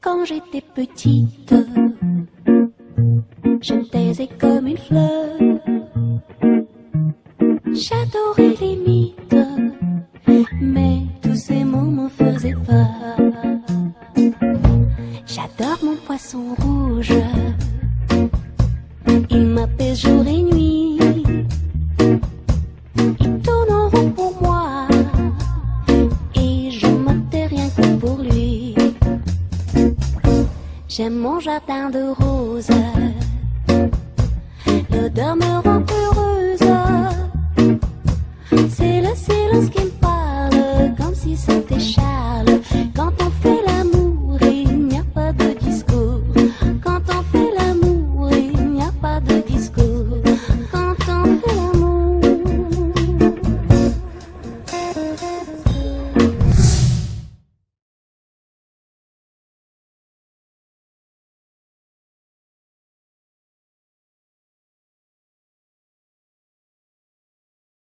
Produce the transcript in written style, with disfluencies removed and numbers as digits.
Quand j'étais petite, je me taisais comme une fleur. J'adorais les mythes, mais tous ces mots me faisaient peur. J'adore mon poisson rouge, il m'apaise jour et nuit. Il tourne en rond pour moi, et je me tais rien que pour lui. J'aime mon jardin de roses, l'odeur me rend heureuse. C'est le silence qui me parle, comme si c'était Charles. Quand on fait l'amour, il n'y a pas de discours. Quand on fait l'amour, il n'y a pas de discours. Quand on fait l'amour.